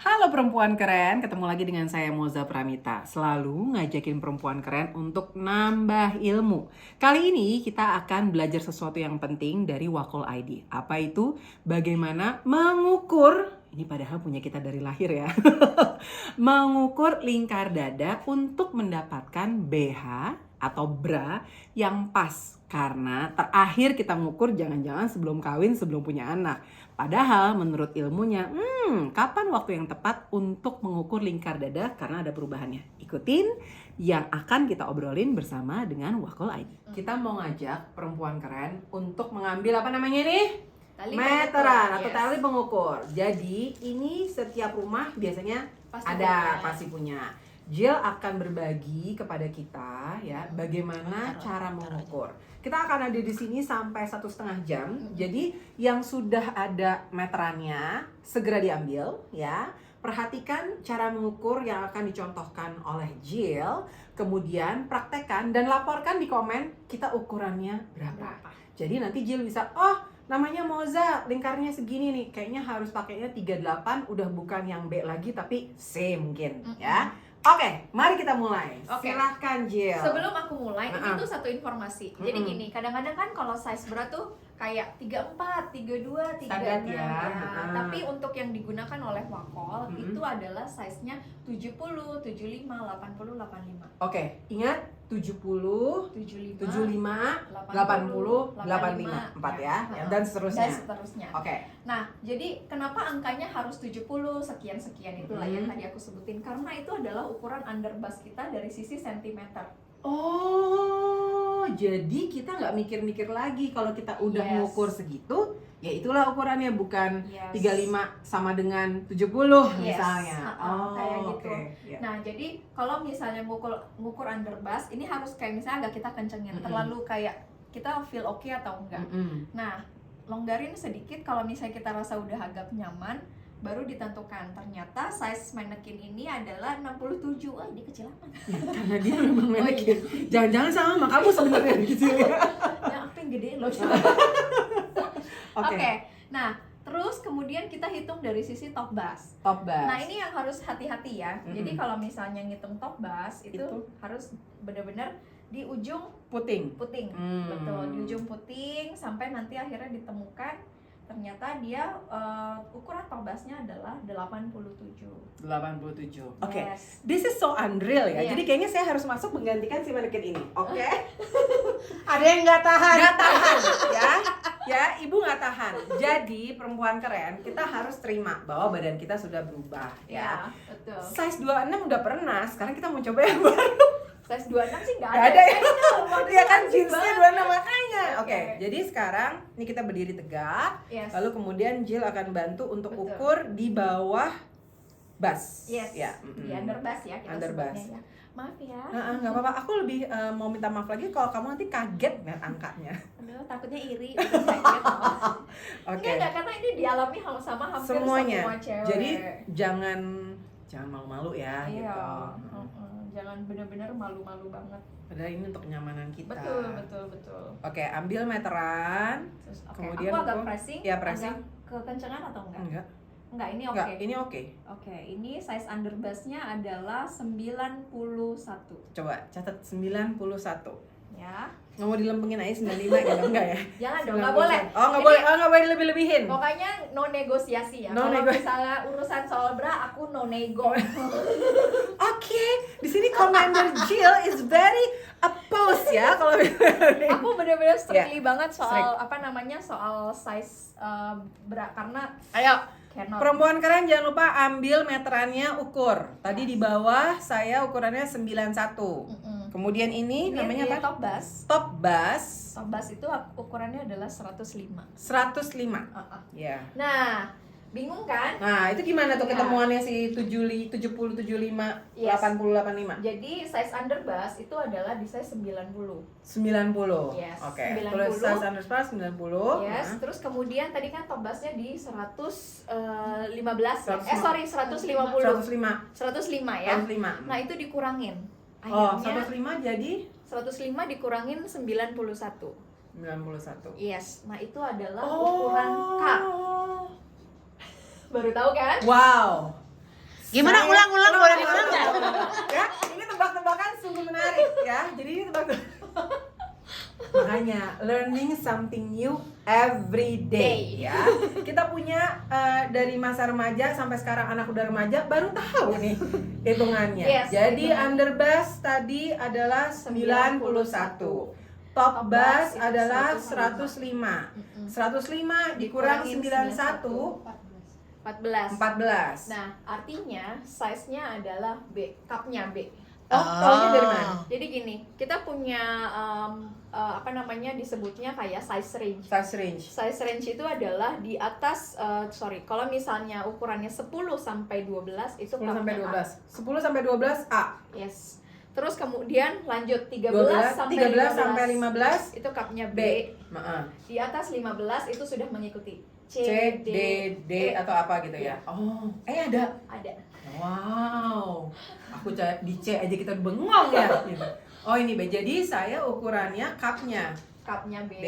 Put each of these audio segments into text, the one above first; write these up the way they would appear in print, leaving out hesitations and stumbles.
Halo perempuan keren, ketemu lagi dengan saya Moza Pramita. Selalu ngajakin perempuan keren untuk nambah ilmu. Kali ini kita akan belajar sesuatu yang penting dari Wakol ID. Apa itu? Bagaimana mengukur, ini padahal punya kita dari lahir ya. Mengukur lingkar dada untuk mendapatkan BH atau bra yang pas. Karena terakhir kita ngukur jangan-jangan sebelum kawin, sebelum punya anak. Padahal menurut ilmunya, kapan waktu yang tepat untuk mengukur lingkar dada karena ada perubahannya. Ikutin yang akan kita obrolin bersama dengan Wakol ID. Kita mau ngajak perempuan keren untuk mengambil apa namanya nih? Tali Meteran atau yes. tali pengukur. Jadi ini setiap rumah biasanya pasti punya. Jill akan berbagi kepada kita ya bagaimana cara mengukur. Kita akan ada di sini sampai 1,5 jam. Jadi yang sudah ada meterannya segera diambil ya. Perhatikan cara mengukur yang akan dicontohkan oleh Jill. Kemudian praktekkan dan laporkan di komen kita ukurannya berapa. Jadi nanti Jill bisa, namanya Moza, lingkarnya segini nih. Kayaknya harus pakainya 38, udah bukan yang B lagi tapi C mungkin ya. Oke, mari kita mulai. Silahkan Jill. Sebelum aku mulai, ini tuh satu informasi. Jadi gini, kadang-kadang kan kalau size bra tuh kayak 34, 32, 36 Standar ya. Tapi untuk yang digunakan oleh Wakol itu adalah size-nya 70, 75, 80, 85. Oke, ingat 70, 75, 75, 80, 85, 4 ya, dan seterusnya. Dan seterusnya. Oke. Nah, jadi kenapa angkanya harus 70 sekian-sekian itulah yang tadi aku sebutin. Karena itu adalah ukuran underbust kita dari sisi sentimeter. Oh, jadi kita nggak mikir-mikir lagi kalau kita udah mengukur segitu, ya itulah ukurannya, bukan 35 sama dengan 70 misalnya. Kayak gitu. Yeah. Nah, jadi kalau misalnya ngukur underbust, ini harus kayak misalnya agak kita kencengin, terlalu kayak kita feel oke atau enggak. Nah, longgarin sedikit kalau misalnya kita rasa udah agak nyaman, baru ditentukan. Ternyata size mannequin ini adalah 67. Wah, ini kecil amat. Ya, karena dia memang mannequin. Jangan-jangan sama kamu sebenarnya gitu ya. Ya, aku yang gede loh. Oke. Nah, terus kemudian kita hitung dari sisi top bust. Nah, ini yang harus hati-hati ya. Jadi kalau misalnya ngitung top bust itu harus benar-benar di ujung puting. Betul, di ujung puting sampai nanti akhirnya ditemukan ternyata dia ukuran top bust-nya adalah 87. Oke. This is so unreal ya. Jadi kayaknya saya harus masuk menggantikan si mannequin ini. Oke. Ada yang nggak tahan ya. Ya, ibu nggak tahan. Jadi perempuan keren, kita harus terima bahwa badan kita sudah berubah ya. Betul. Size 26 udah pernah, sekarang kita mau coba yang baru. Size 26 sih nggak ada ya. Dia kan jeansnya 26 makanya. Oke, jadi sekarang ini kita berdiri tegak. Lalu kemudian Jill akan bantu untuk ukur di bawah bust. Ya, di underbust ya kita sebutnya ya. Maaf ya. Nggak apa-apa. Aku lebih mau minta maaf lagi kalau kamu nanti kaget lihat angkanya. Aduh, takutnya iri. Oke. Enggak, karena ini dialami sama hampir semuanya. Semua cewek. Jadi jangan malu-malu ya gitu. Jangan benar-benar malu-malu banget. Padahal ini untuk kenyamanan kita. Betul. Oke, ambil meteran. Terus, kemudian aku agak pressing. Ya, pressing. Agak kekencangan atau enggak? Enggak, ini oke. Enggak, ini oke. Oke, ini size underbust-nya adalah 91. Coba catat 91. Ya. Nggak mau dilempengin aja 95 gitu, enggak ya? Jangan dong, nggak boleh. Nggak boleh lebih-lebihin. Pokoknya no negosiasi ya. Kalau misalnya urusan soal bra, aku no nego. Oke, di sini Commander Jill is very opposed ya kalau aku bener-bener strictly banget soal soal size bra karena perempuan keren jangan lupa ambil meterannya, ukur. Tadi di bawah saya ukurannya 91. Kemudian ini namanya apa? Top bust. Top bust. Top bust itu ukurannya adalah 105. 105. Ya. Nah, bingung kan? Nah, itu gimana tuh ketemuannya si 70, 75, 80, 85? Jadi size underbust itu adalah di size 90. 90. Yes. Oke. 90. Terus size underbust 90. Yes. Terus kemudian tadi kan top bustnya di 115. 150 105. 105 ya. 105. Nah, itu dikurangin. 105 jadi 105 dikurangin 91. 91. Yes. Nah, itu adalah ukuran K. Baru tahu kan? Wow. Gimana ulang-ulang boleh diulang nggak? Ya, ini tebak-tebakan sungguh menarik ya. Jadi ini makanya learning something new every day ya. Kita punya dari masa remaja sampai sekarang anak udah remaja baru tahu nih hitungannya. Yes, Jadi hitungan. underbass tadi adalah 91. Top bass adalah 105. 105 dikurang 91 14. Nah, artinya size-nya adalah B, cupnya B. Oh, taunya dari mana? Jadi gini, kita punya apa namanya disebutnya kayak size range. Size range. Size range itu adalah di atas kalau misalnya ukurannya 10 sampai 12 itu 10 sampai cupnya 12. 10 sampai 12 A. A. Yes. Terus kemudian lanjut 13 sampai 15 itu cupnya B. Maaf. Di atas 15 itu sudah mengikuti C, C, D, atau apa gitu ya. Oh, ada. Ada. Wow. Aku di C aja kita udah bengong ya gitu. Oh, ini B. Jadi saya ukurannya cupnya B. B,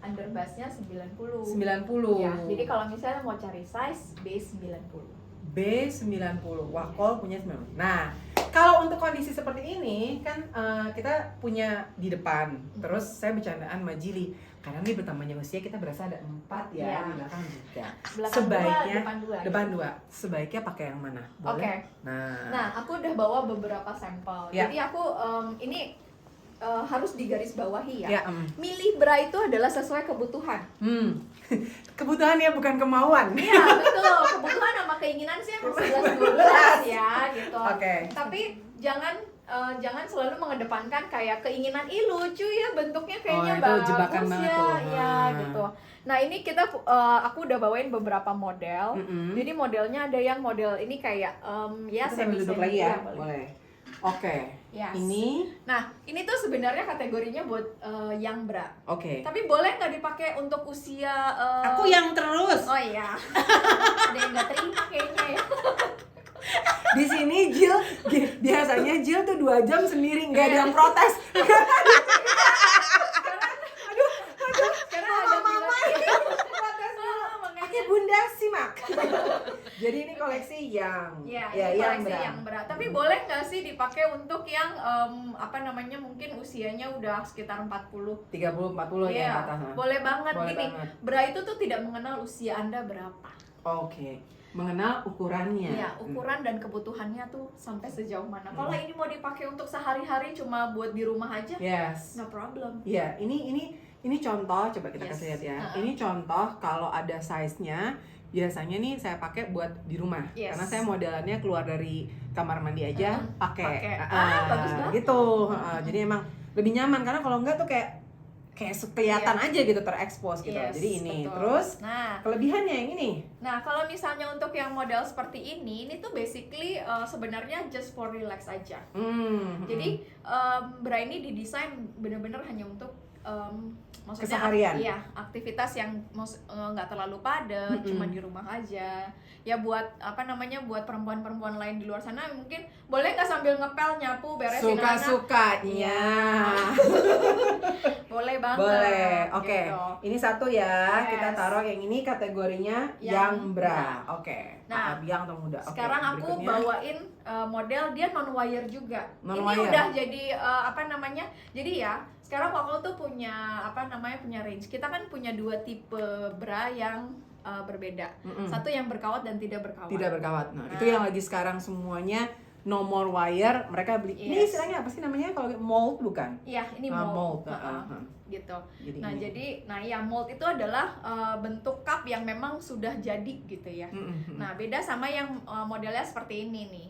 Underbassnya 90. 90. Ya, jadi kalau misalnya mau cari size B 90. B90, Wacoal punya 90. Nah, kalau untuk kondisi seperti ini kan kita punya di depan. Terus saya bercandaan sama Jili, karena ini bertambahnya usia kita berasa ada 4 ya, Ya. di belakang juga. Belakang Sebaiknya dua, depan 2. Sebaiknya pakai yang mana? Boleh? Oke. Nah, aku udah bawa beberapa sampel. Ya. Jadi aku ini harus digarisbawahi ya. Ya, Milih bra itu adalah sesuai kebutuhan. kebutuhan ya, bukan kemauan. Iya, betul. Kebutuhan sama keinginan sih emang 11-12 ya gitu. Oke. Tapi jangan selalu mengedepankan kayak keinginan lucu ya bentuknya kayaknya itu jebakan bagus banget ya, tuh. ya gitu. Nah ini aku udah bawain beberapa model. Jadi modelnya ada yang model ini kayak ya Kita sambil duduk lagi ya, boleh. Oke. Yes. Ini. Nah ini tuh sebenarnya kategorinya buat yang bra. Oke. Tapi boleh nggak dipakai untuk usia? Aku yang terus. Oh iya. Ada yang nggak terima kayaknya ya. Di sini Jill biasanya Jill tuh 2 jam sendiri, nggak ada yang protes. Karena ada mama Protes dulu. makanya. Oke, Bunda simak. Jadi ini koleksi yang Ya, yang koleksi berat. yang berat. Tapi boleh nggak sih dipakai untuk yang apa namanya mungkin usianya udah sekitar 40? 30 40 ya Iya, atas. boleh banget. Boleh Gini, banget. bra itu tuh tidak mengenal usia Anda berapa. Oke. Mengenal ukurannya. Iya, ukuran dan kebutuhannya tuh sampai sejauh mana. Kalau ini mau dipakai untuk sehari-hari cuma buat di rumah aja, Yes. no problem. Iya, ini contoh, coba kita Yes. kasih lihat ya. Uh-uh. Ini contoh kalau ada size-nya. Biasanya nih saya pakai buat di rumah. Yes. Karena saya modelannya keluar dari kamar mandi aja pakai. Bagus banget. Gitu. Jadi emang lebih nyaman karena kalau enggak tuh kayak kelihatan aja gitu terekspos gitu. Yes, Jadi ini. betul. Terus Nah, kelebihannya yang ini. Nah, kalau misalnya untuk yang model seperti ini tuh basically sebenarnya just for relax aja. Jadi bra ini didesain benar-benar hanya untuk maksudnya keseharian. Iya, aktivitas yang nggak terlalu padat, cuma di rumah aja. Ya buat apa namanya buat perempuan-perempuan lain di luar sana mungkin boleh nggak sambil ngepel, nyapu, beresin anak. Suka-sukanya. Boleh banget. Boleh. Oke. gitu. Ini satu ya. Yes. Kita taruh yang ini kategorinya yang bra. Oke. Nah, biang atau muda. Oke, sekarang aku berikutnya. bawain model dia non wire juga. Non Ini wire. udah jadi apa namanya? Jadi ya, sekarang Wacoal tuh punya punya range. Kita kan punya 2 tipe bra yang berbeda. Satu yang berkawat dan tidak berkawat. Tidak berkawat. Nah, itu yang lagi sekarang semuanya no more wire. Mereka beli. Ini Yes. istilahnya apa sih namanya? Kalau mold bukan? Iya, ini Mold. mold. Gitu. Jadi ini. Ya mold itu adalah bentuk cup yang memang sudah jadi gitu ya. Nah, beda sama yang modelnya seperti ini nih.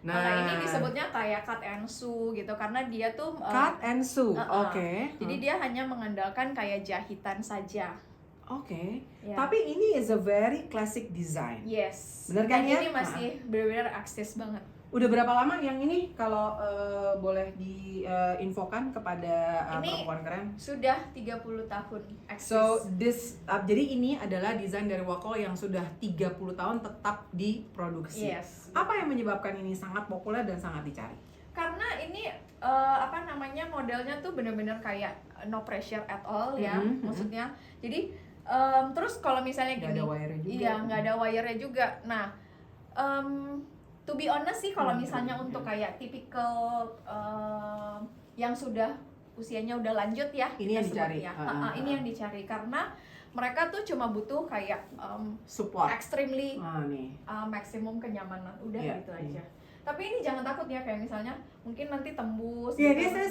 Nah, Kalau ini disebutnya kayak cut and sew gitu karena dia tuh cut and sew. Oke. jadi dia hanya mengandalkan kayak jahitan saja. Oke. Ya. Tapi ini is a very classic design. Yes. Bener kan Dan ya? ini masih benar-benar akses banget. Udah berapa lama yang ini kalau boleh diinfokan kepada Ini perempuan keren? Sudah 30 tahun eksis. So jadi ini adalah desain dari Wacoal yang sudah 30 tahun tetap diproduksi. Yes. Apa yang menyebabkan ini sangat populer dan sangat dicari? Karena ini modelnya tuh benar-benar kayak no pressure at all ya. Maksudnya. Jadi terus kalau misalnya Nggak gini. ada wire-nya juga. Iya, nggak ada wire-nya juga. Nah, To be honest sih kalau misalnya untuk kayak tipikal yang sudah usianya udah lanjut ya, Ini yang kita dicari. sebut ya. Ini yang dicari karena mereka tuh cuma butuh kayak Support. extremely Nih. maksimum kenyamanan, udah Iya. gitu aja. Tapi ini jangan takut ya, kayak misalnya mungkin nanti tembus. Iya, gitu. ini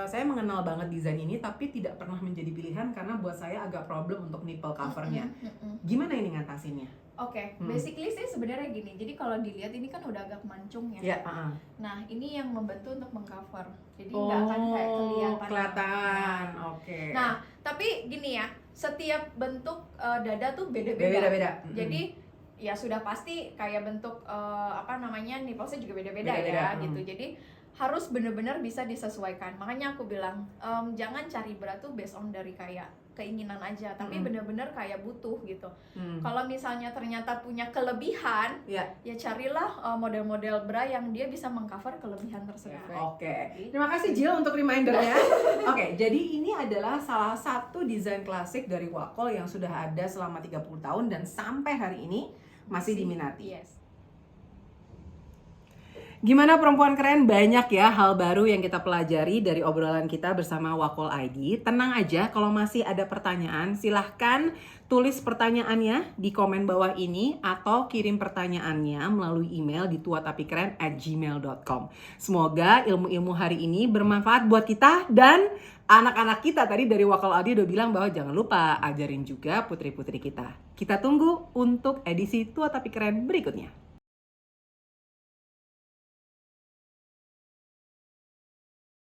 saya mengenal banget desain ini, tapi tidak pernah menjadi pilihan karena buat saya agak problem untuk nipple covernya. Gimana ini ngatasinnya? Oke, basically sih sebenarnya gini. Jadi kalau dilihat ini kan udah agak mancung ya. Ya, Nah, ini yang membantu untuk mengcover. Jadi nggak akan kayak kelihatan. Oke. Nah, tapi gini ya, setiap bentuk dada tuh beda-beda. Beda-beda. Jadi ya sudah pasti kayak bentuk nipplesnya juga beda-beda ya gitu. Jadi harus benar-benar bisa disesuaikan. Makanya aku bilang jangan cari berat tuh based on dari kayak keinginan aja, tapi benar-benar kayak butuh gitu. Kalau misalnya ternyata punya kelebihan, ya carilah model-model bra yang dia bisa mengcover kelebihan tersebut. Oke. Terima kasih Jill untuk remindernya. Oke, jadi ini adalah salah satu desain klasik dari Wacoal yang sudah ada selama 30 tahun dan sampai hari ini masih diminati. Yes. Gimana perempuan keren? Banyak ya hal baru yang kita pelajari dari obrolan kita bersama Wacoal ID. Tenang aja, kalau masih ada pertanyaan silahkan tulis pertanyaannya di komen bawah ini atau kirim pertanyaannya melalui email di tuatapikeren@gmail.com. Semoga ilmu-ilmu hari ini bermanfaat buat kita dan anak-anak kita. Tadi dari Wacoal ID udah bilang bahwa jangan lupa ajarin juga putri-putri kita. Kita tunggu untuk edisi Tua Tapi Keren berikutnya.